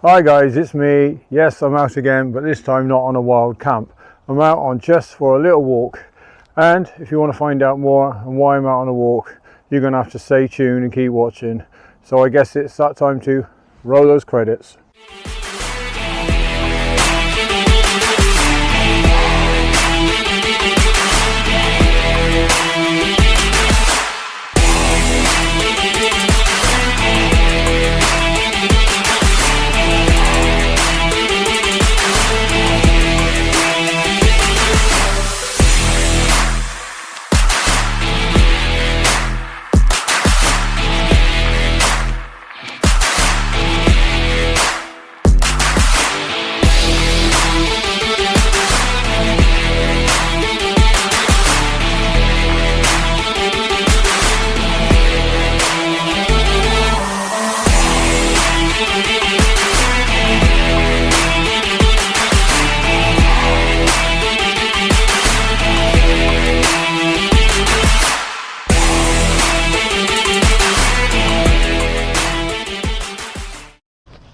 Hi guys, it's me. Yes, I'm out again, but this time not on a wild camp. I'm out on just for a little walk, and if you want to find out more and why I'm out on a walk, you're going to have to stay tuned and keep watching. So I guess it's that time to roll those credits.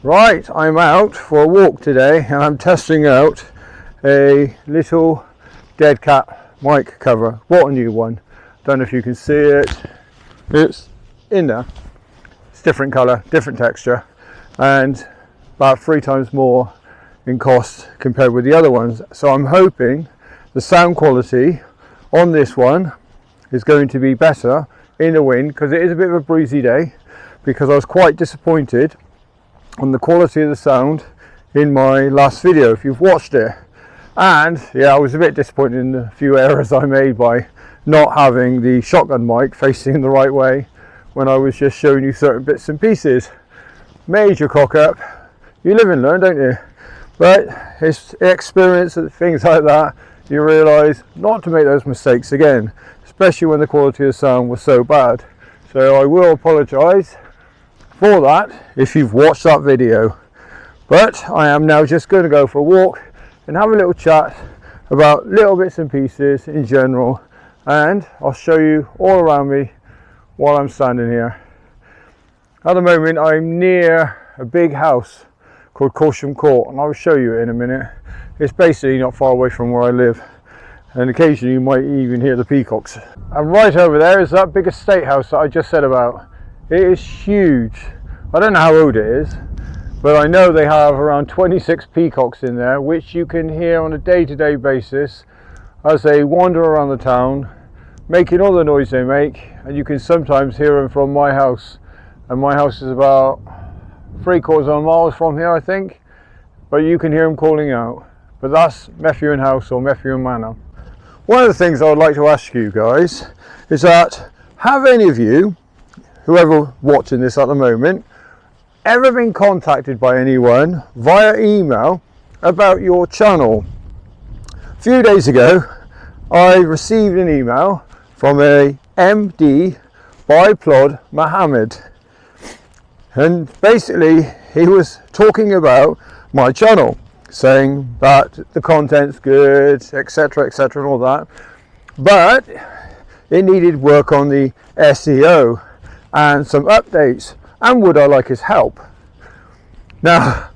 Right, I'm out for a walk today and I'm testing out a little dead cat mic cover. What a new one. Don't know if you can see it. It's in there. It's different colour, different texture, and about 3 times more in cost compared with the other ones. So I'm hoping the sound quality on this one is going to be better in the wind, because it is a bit of a breezy day, because I was quite disappointed on the quality of the sound in my last video, if you've watched it. And yeah, I was a bit disappointed in the few errors I made by not having the shotgun mic facing the right way when I was just showing you certain bits and pieces. Major cock up. You live and learn, don't you? But it's experience of things like that, you realise not to make those mistakes again, especially when the quality of the sound was so bad. So I will apologise for that if you've watched that video, but I am now just going to go for a walk and have a little chat about little bits and pieces in general, and I'll show you all around me while I'm standing here. At the moment I'm near a big house called Corsham Court, and I'll show you it in a minute. It's basically not far away from where I live, and occasionally you might even hear the peacocks. And right over there is that big estate house that I just said about. It is huge. I don't know how old it is, but I know they have around 26 peacocks in there, which you can hear on a day-to-day basis as they wander around the town, making all the noise they make, and you can sometimes hear them from my house. And my house is about 3/4 of a mile from here, I think, but you can hear them calling out. But that's Methuen House or Methuen Manor. One of the things I would like to ask you guys is that, have any of you, whoever watching this at the moment, ever been contacted by anyone via email about your channel? A few days ago I received an email from a MD by Plod Mohammed, and basically he was talking about my channel, saying that the content's good, etc, etc and all that, but it needed work on the SEO and some updates, and would I like his help? Now,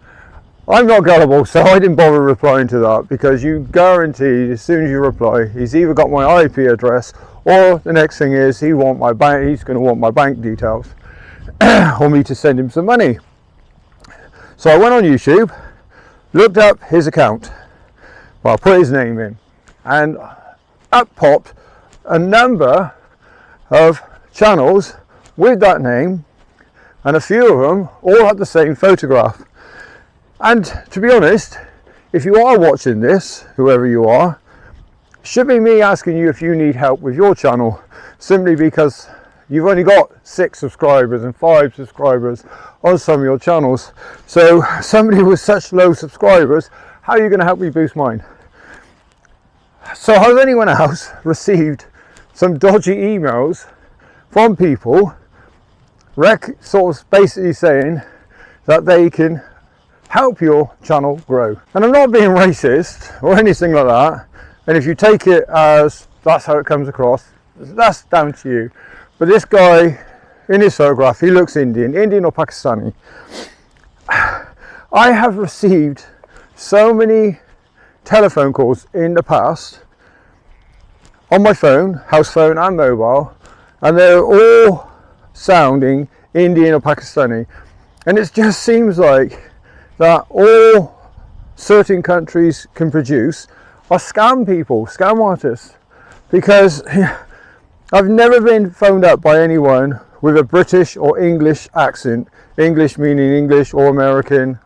I'm not gullible, so I didn't bother replying to that, because you guaranteed as soon as you reply, he's either got my IP address, or the next thing is he's going to want my bank details or me to send him some money. So I went on YouTube, looked up his account, well, I put his name in, and up popped a number of channels with that name, and a few of them all had the same photograph. And to be honest, if you are watching this, whoever you are, it should be me asking you if you need help with your channel, simply because you've only got 6 subscribers and 5 subscribers on some of your channels. So somebody with such low subscribers, how are you going to help me boost mine? So has anyone else received some dodgy emails from people sort of basically saying that they can help your channel grow? And I'm not being racist or anything like that, and if you take it as that's how it comes across, that's down to you. But this guy in his photograph, he looks Indian or Pakistani. I have received so many telephone calls in the past on my phone, house phone and mobile, and they're all sounding Indian or Pakistani. And it just seems like that all certain countries can produce are scam people, scam artists. Because I've never been phoned up by anyone with a British or English accent, English meaning English or American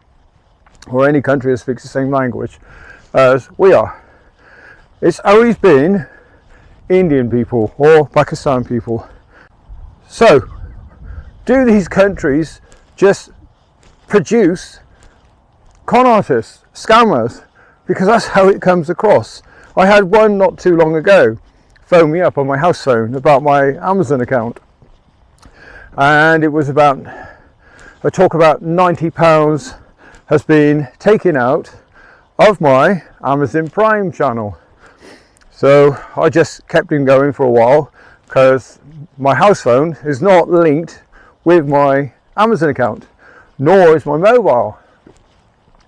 or any country that speaks the same language as we are. It's always been Indian people or Pakistan people. So, do these countries just produce con artists, scammers? Because that's how it comes across. I had one not too long ago phone me up on my house phone about my Amazon account, and it was about a talk about £90 has been taken out of my Amazon Prime channel. So I just kept him going for a while because my house phone is not linked with my Amazon account, nor is my mobile.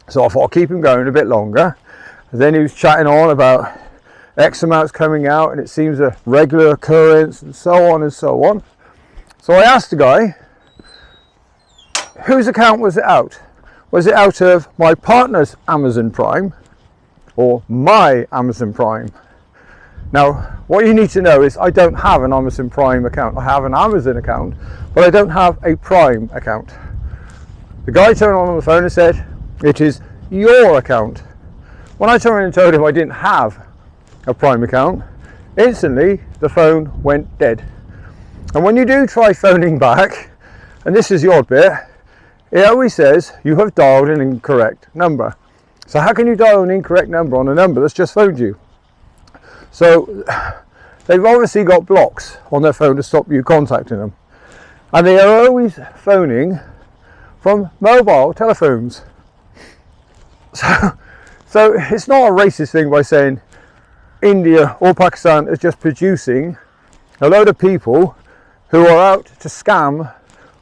So I thought I'll keep him going a bit longer. And then he was chatting on about X amounts coming out and it seems a regular occurrence and so on and so on. So I asked the guy, whose account was it out? Was it out of my partner's Amazon Prime or my Amazon Prime? Now, what you need to know is I don't have an Amazon Prime account. I have an Amazon account, but I don't have a Prime account. The guy turned on the phone and said, it is your account. When I turned around and told him I didn't have a Prime account, instantly the phone went dead. And when you do try phoning back, and this is the odd bit, it always says you have dialed an incorrect number. So how can you dial an incorrect number on a number that's just phoned you? So they've obviously got blocks on their phone to stop you contacting them. And they are always phoning from mobile telephones. So it's not a racist thing by saying India or Pakistan is just producing a load of people who are out to scam,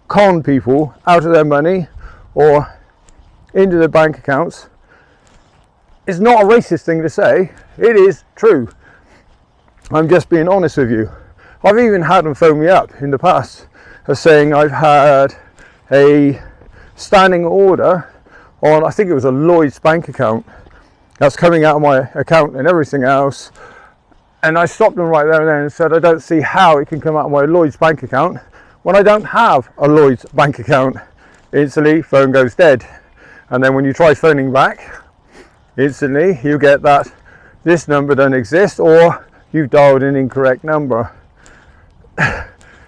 con people out of their money or into their bank accounts. It's not a racist thing to say. It is true. I'm just being honest with you. I've even had them phone me up in the past as saying I've had a standing order on, I think it was a Lloyd's bank account that's coming out of my account and everything else, and I stopped them right there and then and said I don't see how it can come out of my Lloyd's bank account when I don't have a Lloyd's bank account. Instantly phone goes dead, and then when you try phoning back, instantly you get that this number doesn't exist or you've dialed an incorrect number.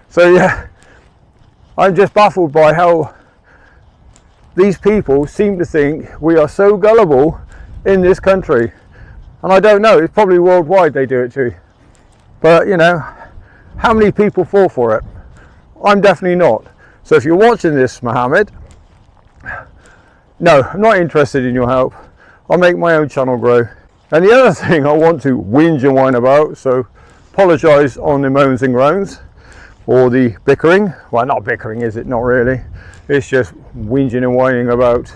So yeah, I'm just baffled by how these people seem to think we are so gullible in this country. And I don't know, it's probably worldwide they do it too. But you know, how many people fall for it? I'm definitely not. So if you're watching this, Mohammed, no, I'm not interested in your help. I'll make my own channel grow. And the other thing I want to whinge and whine about, so apologise on the moans and groans, or the bickering. Well, not bickering, is it? Not really. It's just whinging and whining about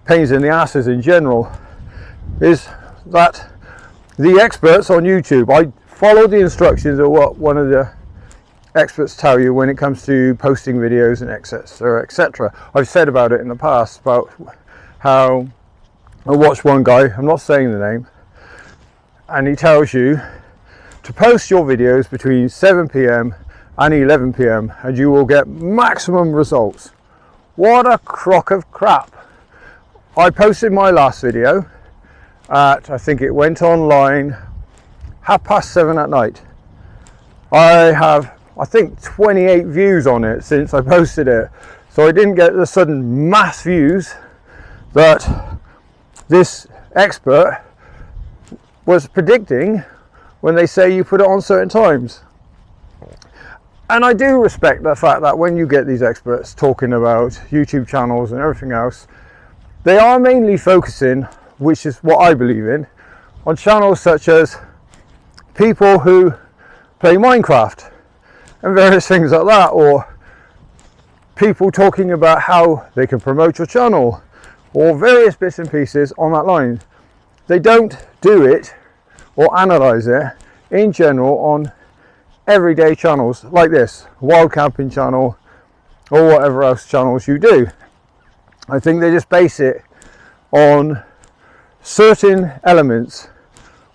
pains in the asses in general. Is that the experts on YouTube, I follow the instructions of what one of the experts tell you when it comes to posting videos and etc, etc. I've said about it in the past about how I watched one guy, I'm not saying the name, and he tells you to post your videos between 7 p.m. and 11 p.m. and you will get maximum results. What a crock of crap. I posted my last video at, I think it went online 7:30 at night. I have, I think, 28 views on it since I posted it. So I didn't get the sudden mass views that this expert was predicting when they say you put it on certain times. And I do respect the fact that when you get these experts talking about YouTube channels and everything else, they are mainly focusing, which is what I believe in, on channels such as people who play Minecraft and various things like that, or people talking about how they can promote your channel, or various bits and pieces on that line. They don't do it or analyse it in general on everyday channels like this, wild camping channel or whatever else channels you do. I think they just base it on certain elements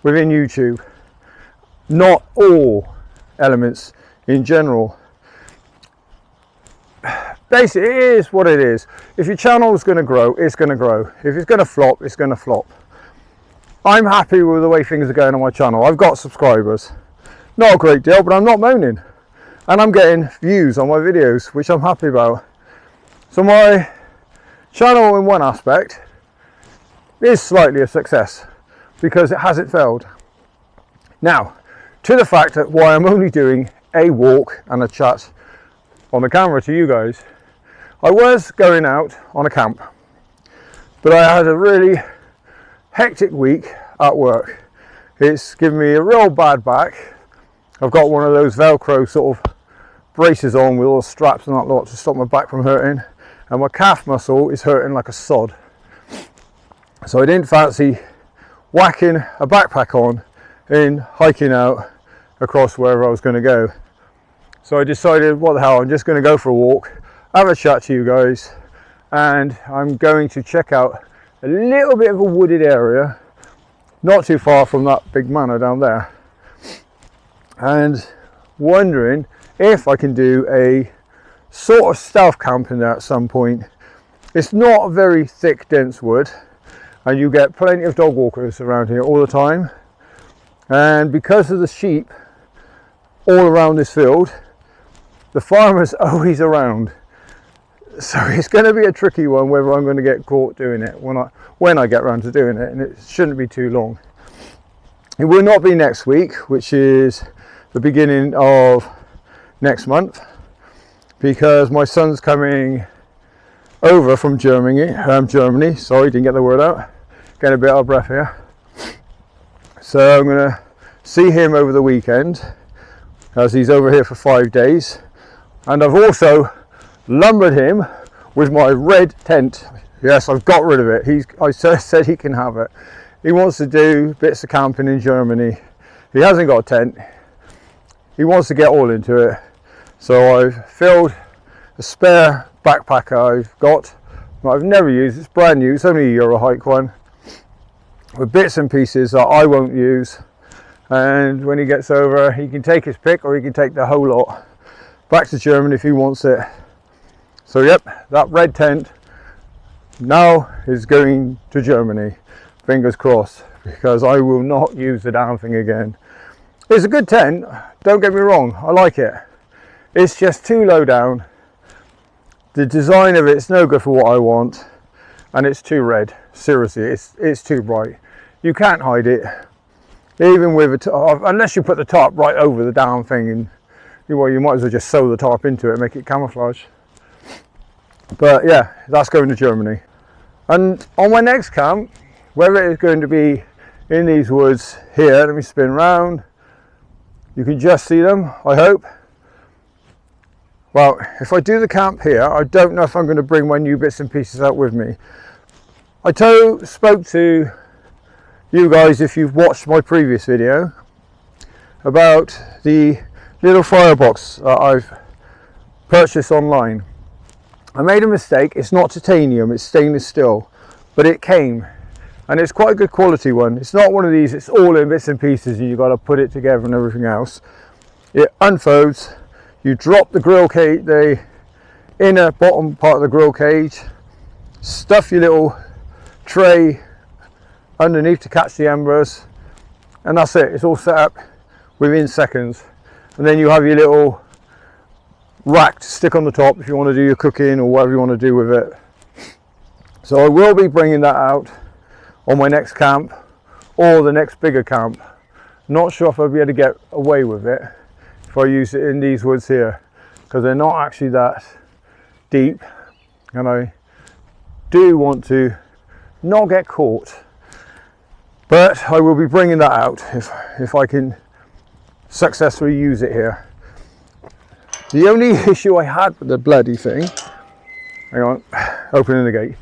within YouTube, not all elements in general. Basically, it is what it is. If your channel is going to grow, it's going to grow. If it's going to flop, it's going to flop. I'm happy with the way things are going on my channel. I've got subscribers, not a great deal, but I'm not moaning, and I'm getting views on my videos, which I'm happy about. So my channel in one aspect is slightly a success because it hasn't failed. Now, to the fact that why I'm only doing a walk and a chat on the camera to you guys. I was going out on a camp, but I had a really hectic week at work. It's given me a real bad back. I've got one of those Velcro sort of braces on with all the straps and that lot to stop my back from hurting, and my calf muscle is hurting like a sod. So I didn't fancy whacking a backpack on in hiking out across wherever I was going to go. So I decided, what the hell, I'm just going to go for a walk, have a chat to you guys, and I'm going to check out a little bit of a wooded area, not too far from that big manor down there, and wondering if I can do a sort of stealth camp in there at some point. It's not a very thick, dense wood, and you get plenty of dog walkers around here all the time, and because of the sheep all around this field, the farmer's always around. So it's going to be a tricky one whether I'm going to get caught doing it when I get around to doing it, and it shouldn't be too long. It will not be next week, which is the beginning of next month, because my son's coming over from Germany. Sorry, didn't get the word out. Getting a bit out of breath here. So I'm going to see him over the weekend, as he's over here for 5 days. And I've also lumbered him with my red tent. Yes, I've got rid of it. I said he can have it. He wants to do bits of camping in Germany. He hasn't got a tent. He wants to get all into it. So I've filled a spare backpack I've got, that I've never used. It's brand new. It's only a Euro hike one, with bits and pieces that I won't use. And when he gets over, he can take his pick, or he can take the whole lot back to Germany if he wants it. So yep, that red tent now is going to Germany. Fingers crossed, because I will not use the damn thing again. It's a good tent, don't get me wrong, I like it. It's just too low down. The design of it's no good for what I want, and it's too red. Seriously, it's too bright. You can't hide it, even with a top, unless you put the top right over the damn thing, and well, you might as well just sew the top into it and make it camouflage. But yeah, that's going to Germany. And on my next camp, whether it is going to be in these woods here, let me spin round, you can just see them, I hope. Well, if I do the camp here, I don't know if I'm going to bring my new bits and pieces out with me. I spoke to you guys, if you've watched my previous video, about the little firebox that I've purchased online. I made a mistake. It's not titanium, it's stainless steel, but it came, and it's quite a good quality one. It's not one of these, it's all in bits and pieces and you've got to put it together and everything else. It unfolds, you drop the grill cage, the inner bottom part of the grill cage, stuff your little tray underneath to catch the embers, and that's it. It's all set up within seconds. And then you have your little rack to stick on the top if you want to do your cooking or whatever you want to do with it. So I will be bringing that out on my next camp or the next bigger camp. Not sure if I'll be able to get away with it if I use it in these woods here, because they're not actually that deep, and I do want to not get caught. But I will be bringing that out if I can successfully use it here. The only issue I had with the bloody thing, hang on, opening the gate,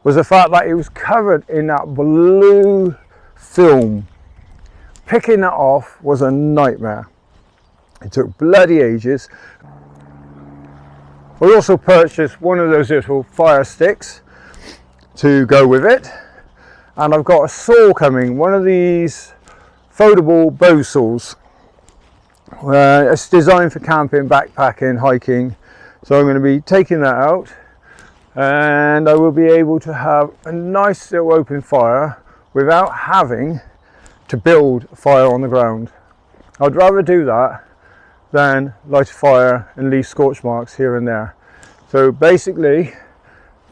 was the fact that it was covered in that blue film. Picking that off was a nightmare. It took bloody ages. I also purchased one of those little fire sticks to go with it, and I've got a saw coming, one of these foldable bow saws. It's designed for camping, backpacking, hiking, so I'm going to be taking that out, and I will be able to have a nice little open fire without having to build a fire on the ground. I'd rather do that than light a fire and leave scorch marks here and there. So basically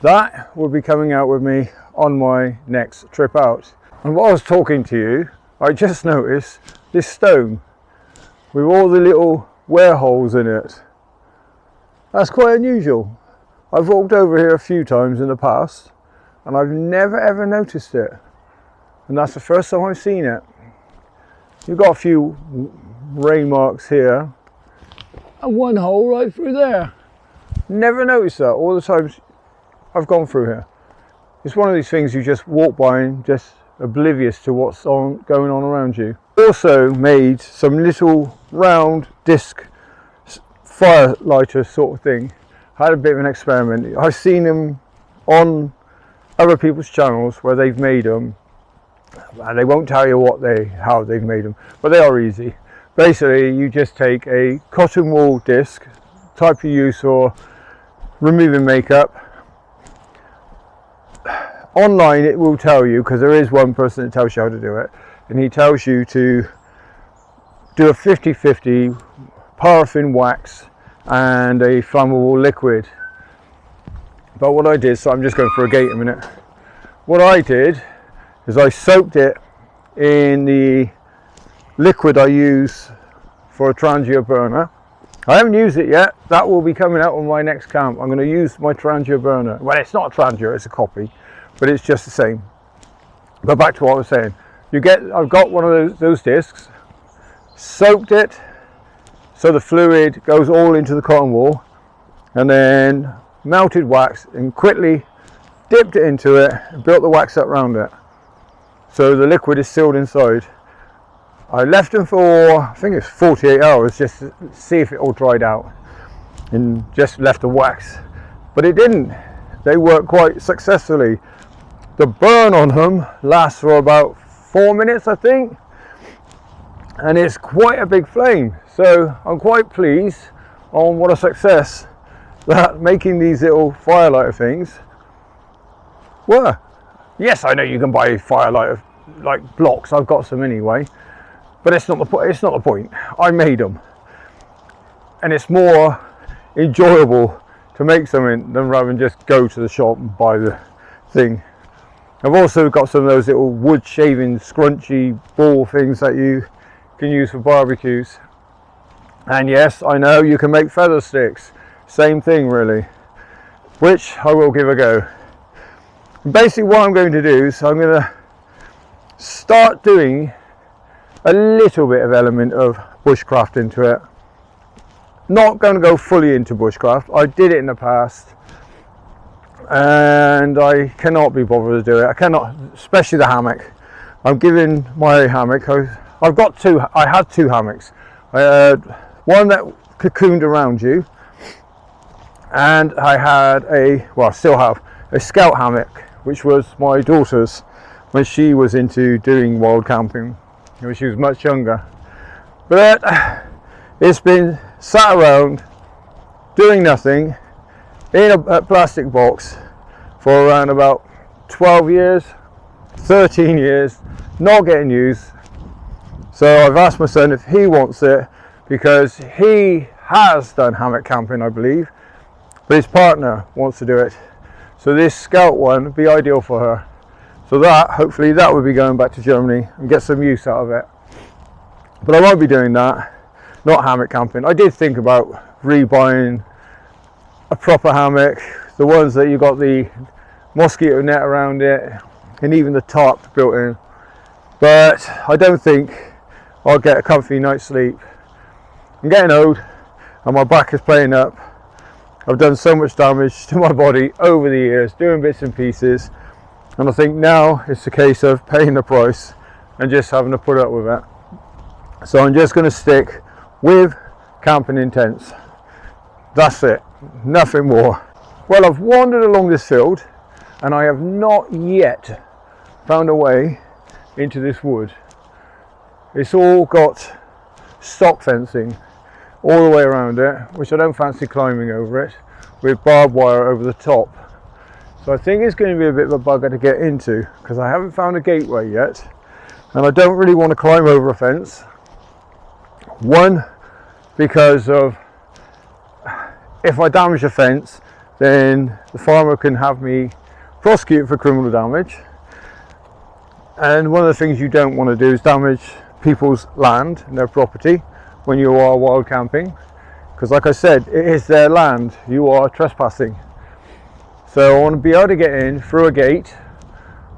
that will be coming out with me on my next trip out. And while I was talking to you, I just noticed this stone with all the little wear holes in it. That's quite unusual. I've walked over here a few times in the past and I've never ever noticed it, and that's the first time I've seen it. You've got a few rain marks here and one hole right through there. Never noticed that all the times I've gone through here. It's one of these things you just walk by and just oblivious to what's going on around you. Also made some little round disc fire lighter sort of thing. I had a bit of an experiment. I've seen them on other people's channels where they've made them, and they won't tell you how they've made them, but they are easy. Basically, you just take a cotton wool disc, type you use for removing makeup. Online it will tell you, because there is one person that tells you how to do it, and he tells you to do a 50-50 paraffin wax and a flammable liquid. But what I did, so I'm just going for a gate a minute. What I did is I soaked it in the liquid I use for a Trangia burner. I haven't used it yet. That will be coming out on my next camp. I'm going to use my Trangia burner. Well, it's not a Trangia, it's a copy, but it's just the same. But back to what I was saying. I've got one of those discs, soaked it so the fluid goes all into the cotton wool, and then melted wax and quickly dipped it into it and built the wax up around it. So the liquid is sealed inside. I left them for, I think it's 48 hours just to see if it all dried out, and just left the wax. But it didn't. They work quite successfully. The burn on them lasts for about 4 minutes, I think, and it's quite a big flame. So I'm quite pleased on what a success that making these little firelighter things were. Yes, I know you can buy firelighter like blocks. I've got some anyway, but it's not the point. It's not the point. I made them, and it's more enjoyable to make something than rather than just go to the shop and buy the thing. I've also got some of those little wood shaving scrunchy ball things that you can use for barbecues. And yes, I know you can make feather sticks. Same thing really, which I will give a go. And basically what I'm going to do is I'm going to start doing a little bit of element of bushcraft into it. Not going to go fully into bushcraft. I did it in the past and I cannot be bothered to do it. I cannot, especially the hammock. I'm giving my hammock, I've got two, I had two hammocks. I had one that cocooned around you, and I had I still have a scout hammock, which was my daughter's when she was into doing wild camping, when she was much younger. But it's been sat around doing nothing in a plastic box for around about 12 years, 13 years, not getting used. So I've asked my son if he wants it, because he has done hammock camping, I believe, but his partner wants to do it. So this Scout one would be ideal for her. So that, hopefully that will be going back to Germany and get some use out of it. But I won't be doing that, not hammock camping. I did think about rebuying a proper hammock, the ones that you got the mosquito net around it and even the tarp built in. But I don't think I'll get a comfy night's sleep. I'm getting old and my back is playing up. I've done so much damage to my body over the years, doing bits and pieces. And I think now it's a case of paying the price and just having to put up with it. So I'm just going to stick with camping in tents. That's it, nothing more. Well, I've wandered along this field and I have not yet found a way into this wood. It's all got stock fencing all the way around it, which I don't fancy climbing over it, with barbed wire over the top. So I think it's going to be a bit of a bugger to get into because I haven't found a gateway yet, and I don't really want to climb over a fence. One, because of if I damage a fence, then the farmer can have me prosecuted for criminal damage. And one of the things you don't want to do is damage people's land and their property when you are wild camping, because like I said, it is their land, you are trespassing. So I want to be able to get in through a gate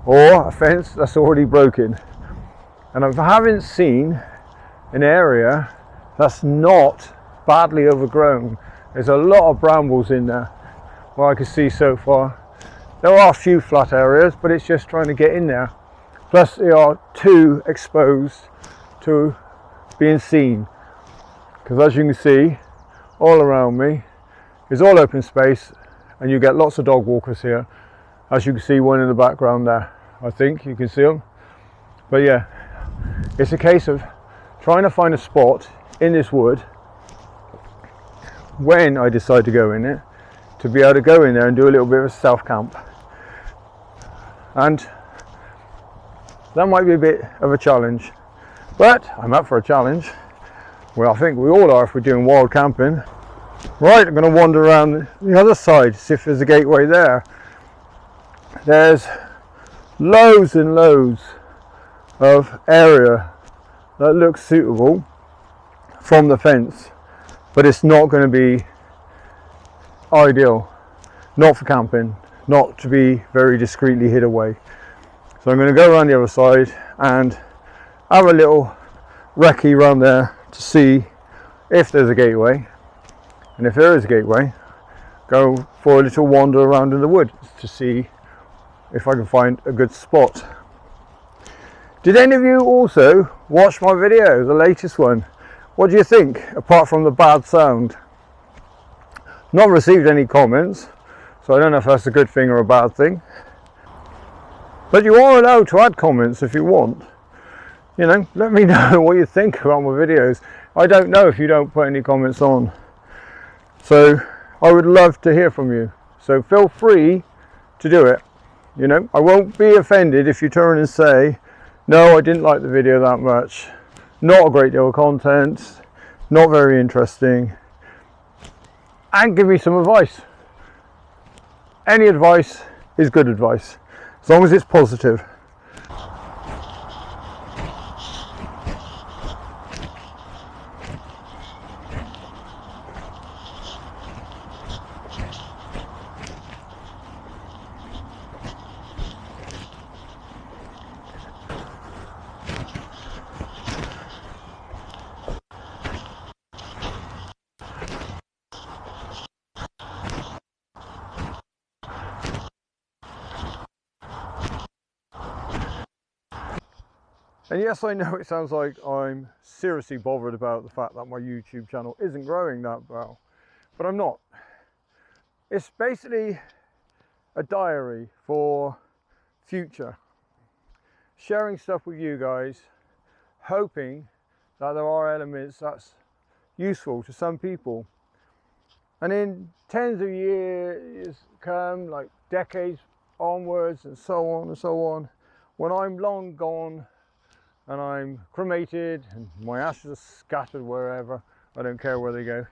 or a fence that's already broken. And I haven't seen an area that's not badly overgrown. There's a lot of brambles in there, what I can see so far. There are a few flat areas, but it's just trying to get in there. Plus they are too exposed to being seen, because as you can see, all around me is all open space, and you get lots of dog walkers here. As you can see, one in the background there, I think you can see them. But yeah, it's a case of trying to find a spot in this wood when I decide to go in it, to be able to go in there and do a little bit of a self camp. And that might be a bit of a challenge, but I'm up for a challenge. Well, I think we all are if we're doing wild camping. Right, I'm going to wander around the other side, see if there's a gateway there. There's loads and loads of area that looks suitable from the fence, but it's not going to be ideal, not for camping, not to be very discreetly hid away. So I'm going to go around the other side and have a little recce around there to see if there's a gateway, and if there is a gateway, go for a little wander around in the woods to see if I can find a good spot. Did any of you also watch my video, the latest one? What do you think, apart from the bad sound? Not received any comments, so I don't know if that's a good thing or a bad thing. But you are allowed to add comments if you want. You know, let me know what you think about my videos. I don't know if you don't put any comments on. So I would love to hear from you. So feel free to do it. You know, I won't be offended if you turn and say, no, I didn't like the video that much. Not a great deal of content. Not very interesting. And give me some advice. Any advice is good advice, as long as it's positive. And yes, I know it sounds like I'm seriously bothered about the fact that my YouTube channel isn't growing that well, but I'm not. It's basically a diary for future. Sharing stuff with you guys, hoping that there are elements that's useful to some people. And in tens of years come, like decades onwards and so on and so on, when I'm long gone and I'm cremated and my ashes are scattered wherever, I don't care where they go,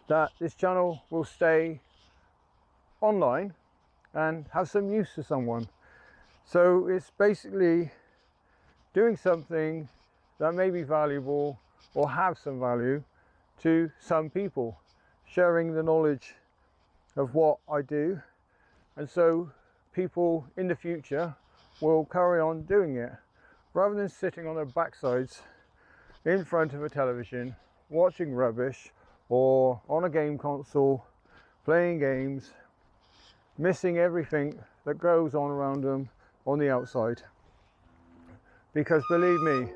that this channel will stay online and have some use to someone. So it's basically doing something that may be valuable or have some value to some people, sharing the knowledge of what I do, and so people in the future will carry on doing it, rather than sitting on their backsides in front of a television watching rubbish, or on a game console playing games missing everything that goes on around them on the outside. Because believe me,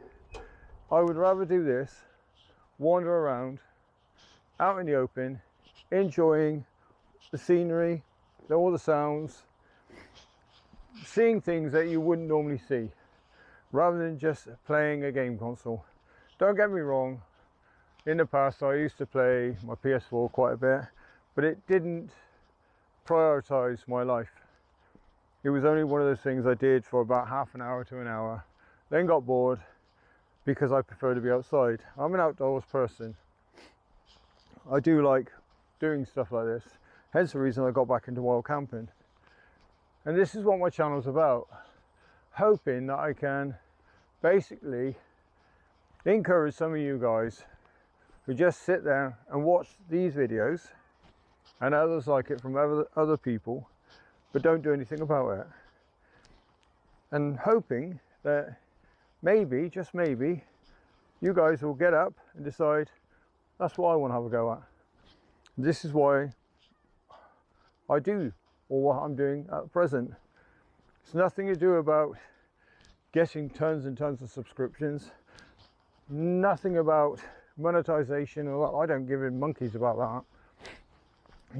I would rather do this, wander around out in the open, enjoying the scenery, all the sounds, seeing things that you wouldn't normally see, rather than just playing a game console. Don't get me wrong, in the past I used to play my PS4 quite a bit, but it didn't prioritize my life. It was only one of those things I did for about half an hour to an hour, then got bored because I prefer to be outside. I'm an outdoors person. I do like doing stuff like this, hence the reason I got back into wild camping. And this is what my channel's about, hoping that I can basically encourage some of you guys who just sit there and watch these videos, and others like it from other people, but don't do anything about it. And hoping that maybe, just maybe, you guys will get up and decide, that's what I want to have a go at. This is why I do, or what I'm doing at present. It's nothing to do about getting tons and tons of subscriptions, nothing about monetization, or I don't give a monkeys about that.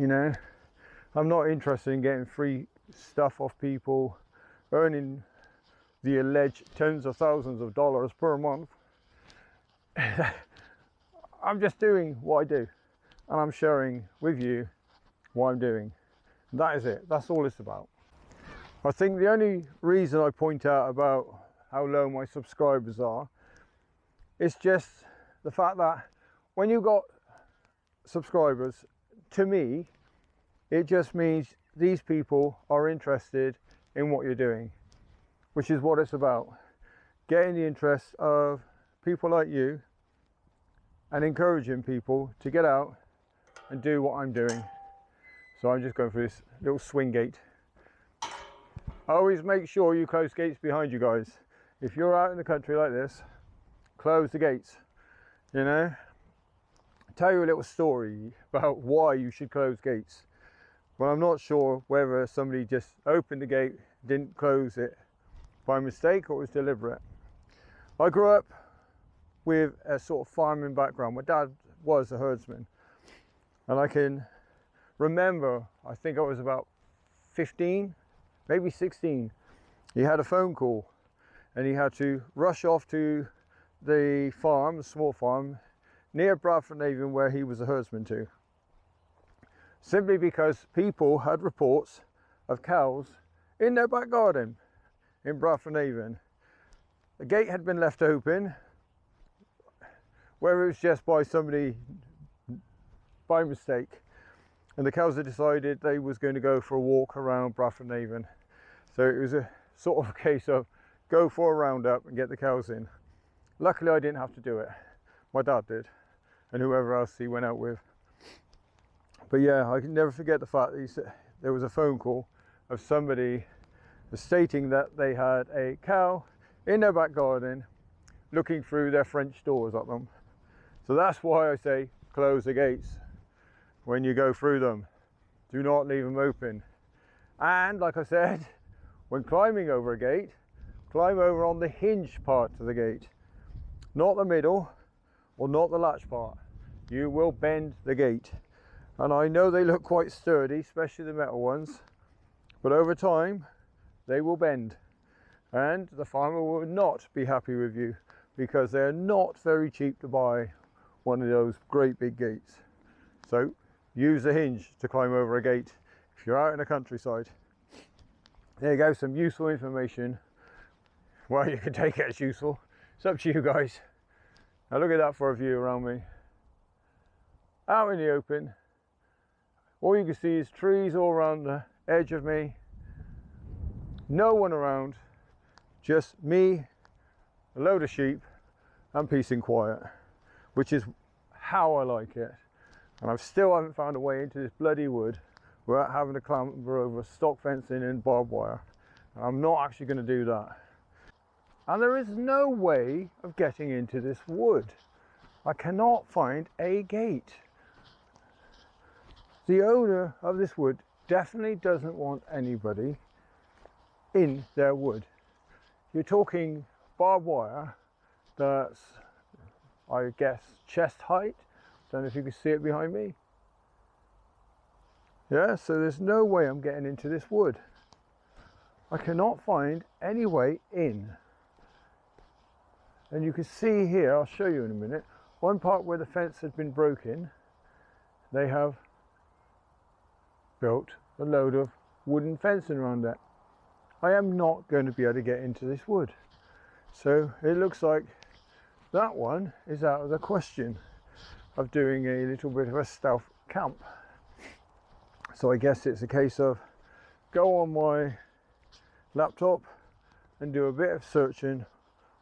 You know, I'm not interested in getting free stuff off people, earning the alleged tens of thousands of dollars per month. I'm just doing what I do, and I'm sharing with you what I'm doing. That is it. That's all it's about. I think the only reason I point out about how low my subscribers are is just the fact that when you got subscribers, to me, it just means these people are interested in what you're doing, which is what it's about. Getting the interest of people like you and encouraging people to get out and do what I'm doing. So I'm just going through this little swing gate. Always make sure you close gates behind you guys. If you're out in the country like this, close the gates. You know, I'll tell you a little story about why you should close gates. Well, I'm not sure whether somebody just opened the gate, didn't close it by mistake, or it was deliberate. I grew up with a sort of farming background. My dad was a herdsman, and I can remember, I think I was about 15, maybe 16. He had a phone call and he had to rush off to the farm, a small farm near Bradford-on-Avon, where he was a herdsman to, simply because people had reports of cows in their back garden in Bradford-on-Avon. The gate had been left open, whether it was just by somebody by mistake, and the cows had decided they was going to go for a walk around Bradford-on-Avon. So it was a sort of a case of go for a roundup and get the cows in. Luckily I didn't have to do it. My dad did, and whoever else he went out with. But yeah, I can never forget the fact that there was a phone call of somebody stating that they had a cow in their back garden looking through their French doors at them. So that's why I say close the gates when you go through them. Do not leave them open. And like I said, when climbing over a gate, climb over on the hinge part of the gate, not the middle or not the latch part. You will bend the gate. And I know they look quite sturdy, especially the metal ones, but over time they will bend, and the farmer will not be happy with you, because they're not very cheap to buy one of those great big gates. So use a hinge to climb over a gate if you're out in the countryside. There you go, some useful information. Well, you can take it as useful. It's up to you guys. Now look at that for a view around me. Out in the open, all you can see is trees all around the edge of me. No one around, just me, a load of sheep, and peace and quiet, which is how I like it. And I still haven't found a way into this bloody wood without having to clamber over stock fencing and barbed wire. And I'm not actually going to do that. And there is no way of getting into this wood. I cannot find a gate. The owner of this wood definitely doesn't want anybody in their wood. You're talking barbed wire that's, I guess, chest height. Don't know if you can see it behind me. Yeah, so there's no way I'm getting into this wood. I cannot find any way in. And you can see here, I'll show you in a minute, one part where the fence has been broken, they have built a load of wooden fencing around that. I am not going to be able to get into this wood. So it looks like that one is out of the question of doing a little bit of a stealth camp. So I guess it's a case of go on my laptop and do a bit of searching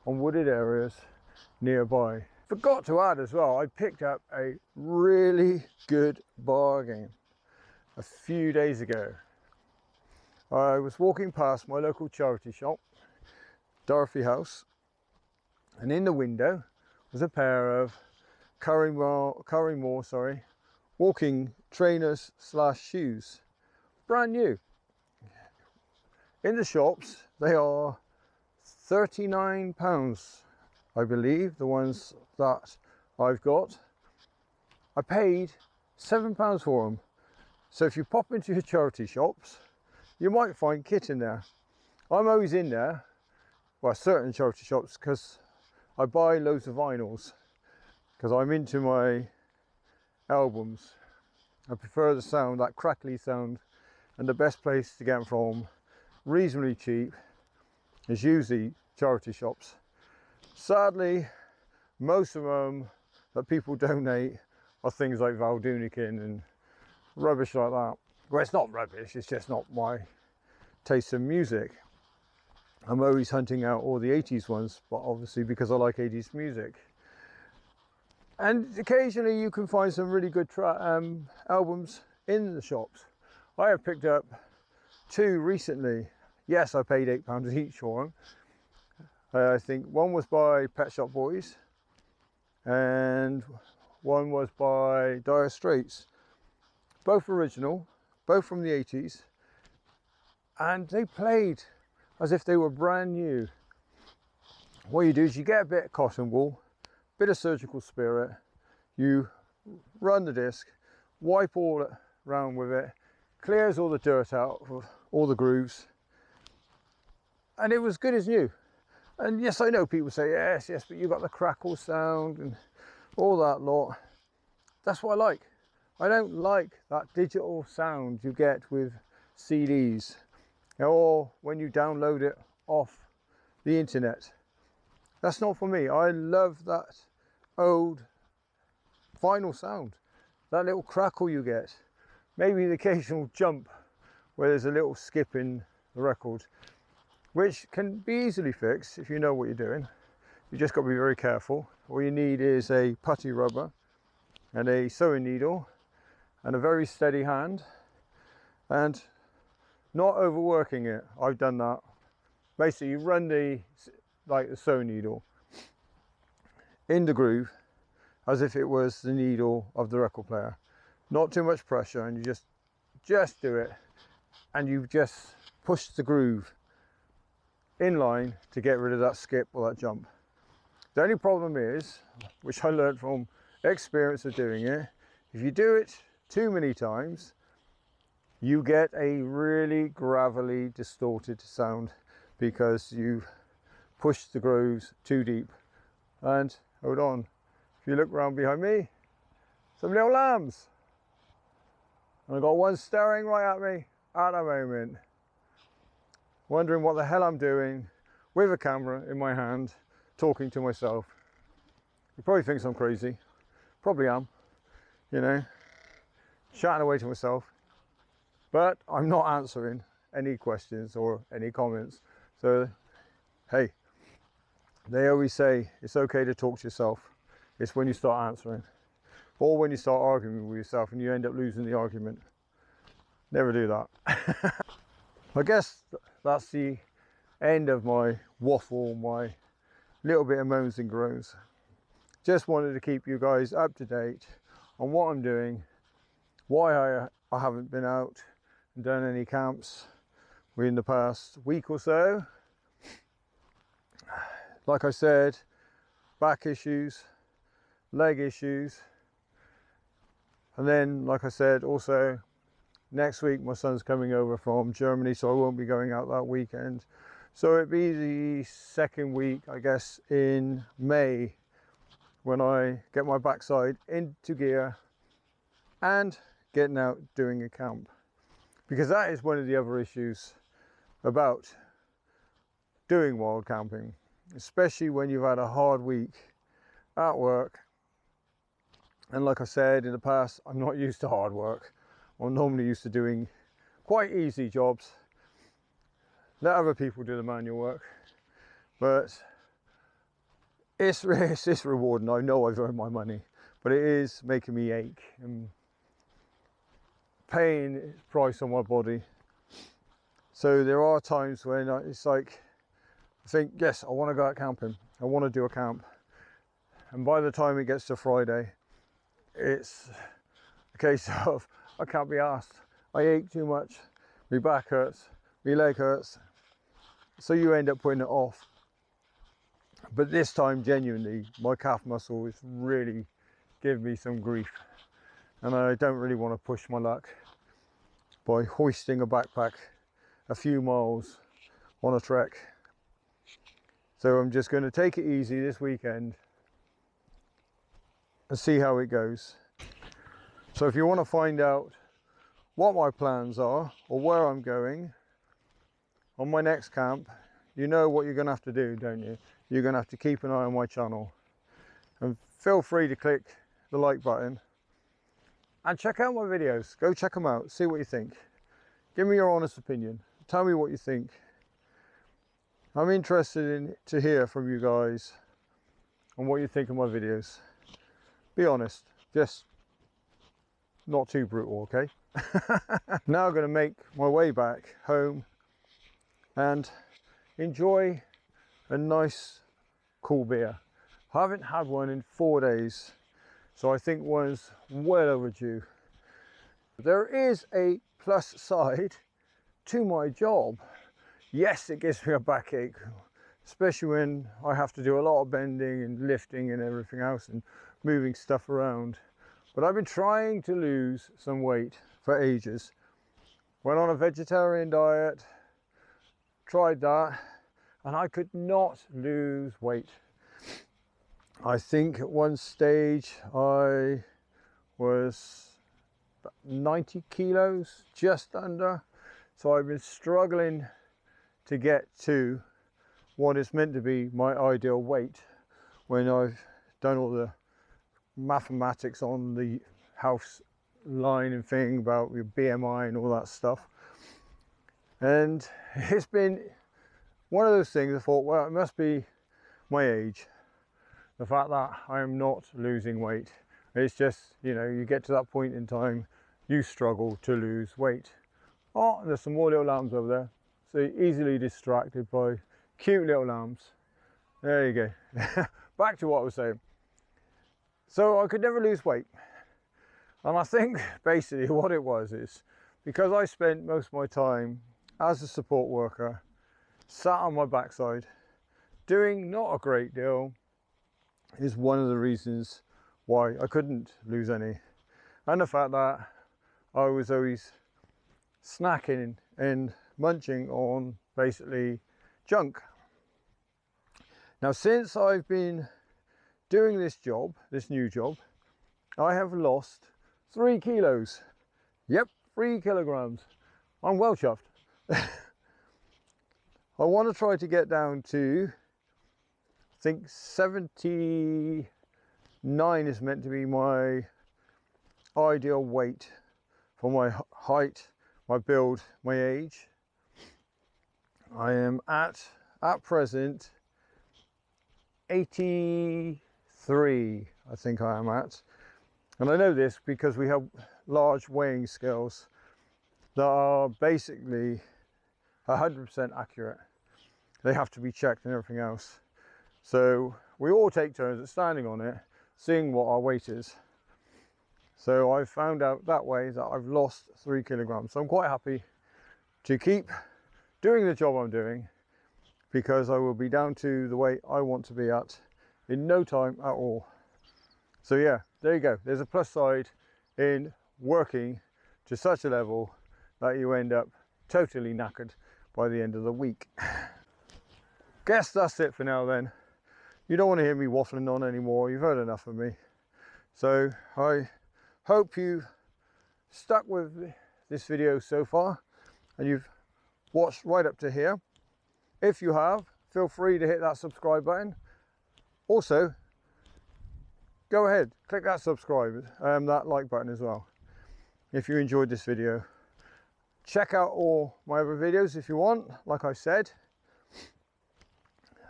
on wooded areas nearby. Forgot to add as well, I picked up a really good bargain a few days ago. I was walking past my local charity shop, Dorothy House, and in the window was a pair of Currymore walking trainers / shoes, brand new. In the shops they are £39, I believe, the ones that I've got. I paid £7 for them. So if you pop into your charity shops, you might find kit in there. I'm always in there, well, certain charity shops, because I buy loads of vinyls, because I'm into my albums. I prefer the sound, that crackly sound, and the best place to get them from, reasonably cheap, is usually charity shops. Sadly, most of them that people donate are things like Valdunican and rubbish like that. Well, it's not rubbish, it's just not my taste in music. I'm always hunting out all the 80s ones, but obviously because I like 80s music. And occasionally you can find some really good albums in the shops. I have picked up 2 recently. Yes, I paid £8 each for them. I think one was by Pet Shop Boys and one was by Dire Straits. Both original, both from the 80s, and they played as if they were brand new. What you do is you get a bit of cotton wool, bit of surgical spirit, you run the disc, wipe all it round with it, clears all the dirt out of all the grooves, and it was good as new. And yes, I know people say yes, but you got the crackle sound and all that lot. That's what I like. I don't like that digital sound you get with CDs or when you download it off the internet. That's not for me. I love that old vinyl sound, that little crackle you get, maybe the occasional jump where there's a little skip in the record, which can be easily fixed if you know what you're doing. You just got to be very careful. All you need is a putty rubber and a sewing needle and a very steady hand, and not overworking it. I've done that. Basically, you run the sewing needle in the groove as if it was the needle of the record player. Not too much pressure, and you just do it, and you just push the groove in line to get rid of that skip or that jump. The only problem is, which I learned from experience of doing it, if you do it too many times, you get a really gravelly, distorted sound because you push the grooves too deep. And hold on, if you look around behind me, some little lambs. And I've got one staring right at me at the moment, wondering what the hell I'm doing with a camera in my hand, talking to myself. He probably thinks I'm crazy. Probably am, you know, chatting away to myself. But I'm not answering any questions or any comments. So, hey, they always say it's okay to talk to yourself. It's when you start answering, or when you start arguing with yourself and you end up losing the argument. Never do that. I guess that's the end of my waffle, my little bit of moans and groans. Just wanted to keep you guys up to date on what I'm doing, why I haven't been out and done any camps in the past week or so. Like I said, back issues, leg issues, and then like I said, also next week my son's coming over from Germany, so I won't be going out that weekend. So it'd be the second week, I guess, in May when I get my backside into gear and getting out doing a camp, because that is one of the other issues about doing wild camping, especially when you've had a hard week at work. And like I said in the past, I'm not used to hard work. I'm normally used to doing quite easy jobs, let other people do the manual work, but it's rewarding. I know I've earned my money, but it is making me ache and paying its price on my body. So there are times when it's like, I think, yes, I want to go out camping, I want to do a camp, and by the time it gets to Friday, it's a case of I can't be asked, I ache too much, my back hurts, my leg hurts, so you end up putting it off. But this time, genuinely, my calf muscle is really giving me some grief, and I don't really want to push my luck by hoisting a backpack a few miles on a trek. So I'm just going to take it easy this weekend and see how it goes. So if you want to find out what my plans are or where I'm going on my next camp, you know what you're going to have to do, don't you? You're going to have to keep an eye on my channel, and feel free to click the like button and check out my videos. Go check them out, see what you think. Give me your honest opinion. Tell me what you think. I'm interested to hear from you guys on what you think of my videos. Be honest, just not too brutal, okay? Now I'm going to make my way back home and enjoy a nice cool beer. I haven't had one in 4 days, so I think one's well overdue. There is a plus side to my job. Yes, it gives me a backache, especially when I have to do a lot of bending and lifting and everything else and moving stuff around. But I've been trying to lose some weight for ages. Went on a vegetarian diet, tried that, and I could not lose weight. I think at one stage I was about 90 kilos, just under. So I've been struggling to get to what is meant to be my ideal weight when I've done all the mathematics on the house line and thing about your BMI and all that stuff. And it's been one of those things I thought, well, it must be my age, the fact that I'm not losing weight. It's just, you know, you get to that point in time, you struggle to lose weight. Oh, there's some more little lambs over there. So you're easily distracted by cute little lambs. There you go. Back to what I was saying. So I could never lose weight. And I think basically what it was is because I spent most of my time as a support worker, sat on my backside, doing not a great deal, is one of the reasons why I couldn't lose any. And the fact that I was always snacking and munching on basically junk. Now, since I've been doing this job, this new job, I have lost 3 kilos. Yep, 3 kilograms. I'm well chuffed. I want to try to get down to, I think 79 is meant to be my ideal weight for my height, my build, my age. I am at present 83, I think I am at. And I know this because we have large weighing scales that are basically 100% accurate. They have to be checked and everything else. So we all take turns at standing on it, seeing what our weight is. So I found out that way that I've lost 3 kilograms. So I'm quite happy to keep doing the job I'm doing, because I will be down to the weight I want to be at in no time at all. So yeah, there you go. There's a plus side in working to such a level that you end up totally knackered by the end of the week. Guess that's it for now then. You don't want to hear me waffling on anymore. You've heard enough of me. So I hope you've stuck with this video so far and you've watched right up to here. If you have, feel free to hit that subscribe button. Also, go ahead, click that subscribe, that like button as well, if you enjoyed this video. Check out all my other videos if you want, like I said.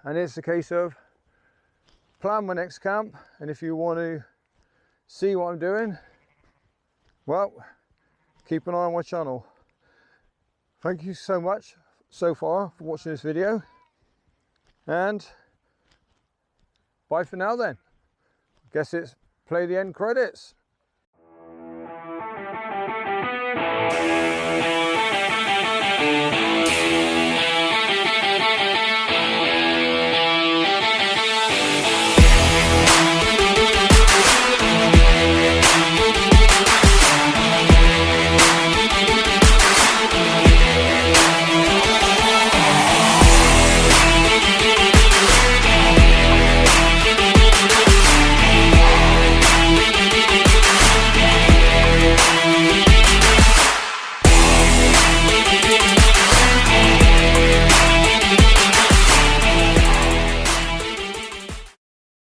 And it's a case of plan my next camp, and if you want to see what I'm doing, well, keep an eye on my channel. Thank you so much so far for watching this video, and bye for now then. Guess it's play the end credits.